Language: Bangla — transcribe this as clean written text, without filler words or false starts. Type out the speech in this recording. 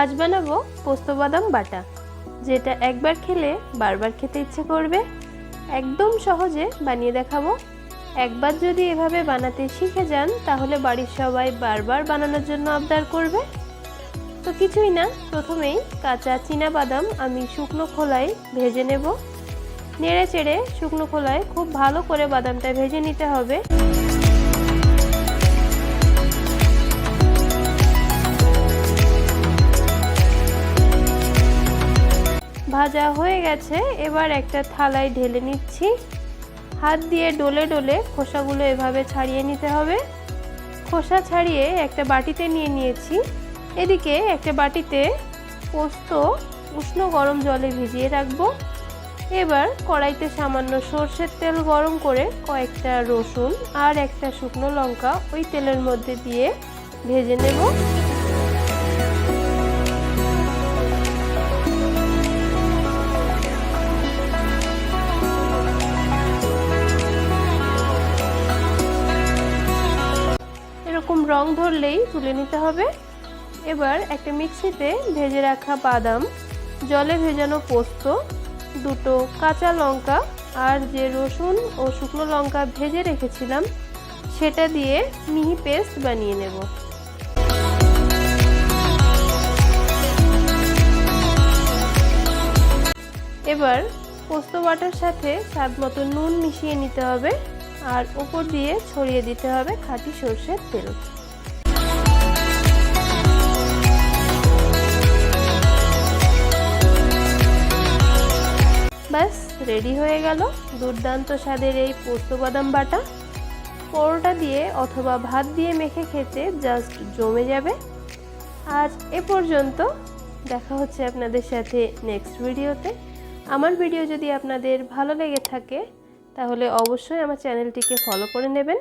আজ বানাবো পোস্ত বাদাম বাটা, যেটা একবার খেলে বারবার খেতে ইচ্ছে করবে। একদম সহজে বানিয়ে দেখাবো। একবার যদি এভাবে বানাতে শিখে যান তাহলে বাড়ির সবাই বারবার বানানোর জন্য আবদার করবে। তো কিছুই না, প্রথমেই কাঁচা চীনা বাদাম আমি শুকনো খোলায় ভেজে নেব। নেড়ে চেড়ে শুকনো খোলায় খুব ভালো করে বাদামটা ভেজে নিতে হবে। ভাজা হয়ে গেছে, এবার একটা থালায় ঢেলে নিচ্ছি। হাত দিয়ে ডলে ডলে খোসাগুলো এভাবে ছাড়িয়ে নিতে হবে। খোসা ছাড়িয়ে একটা বাটিতে নিয়ে নিয়েছি। এদিকে একটা বাটিতে পোস্ত উষ্ণ গরম জলে ভিজিয়ে রাখবো। এবার কড়াইতে সামান্য সর্ষের তেল গরম করে কয়েকটা রসুন আর একটা শুকনো লঙ্কা ওই তেলের মধ্যে দিয়ে ভেজে নেব। এরকম রং ধরলেই তুলে নিতে হবে। এবার একটা মিক্সিতে ভেজে রাখা বাদাম, জলে ভেজানো পোস্ত, দুটো কাঁচা লঙ্কা আর যে রসুন ও শুকনো লঙ্কা ভেজে রেখেছিলাম সেটা দিয়ে মিহি পেস্ট বানিয়ে নেব। এবার পোস্ত বাটার সাথে স্বাদ মতো নুন মিশিয়ে নিতে হবে আর উপর দিয়ে ছড়িয়ে দিতে হবে খাঁটি সরষের তেল। ব্যাস রেডি হয়ে গেল দুর্দান্ত স্বাদের এই পোস্ত বাদাম বাটা। পরোটা দিয়ে অথবা ভাত দিয়ে মেখে খেতে জাস্ট জমে যাবে। আজ এ পর্যন্ত, দেখা হচ্ছে আপনাদের সাথে নেক্সট ভিডিওতে। আমার ভিডিও যদি আপনাদের ভালো লেগে থাকে তাহলে অবশ্যই আমার চ্যানেলটিকে ফলো করে নেবেন।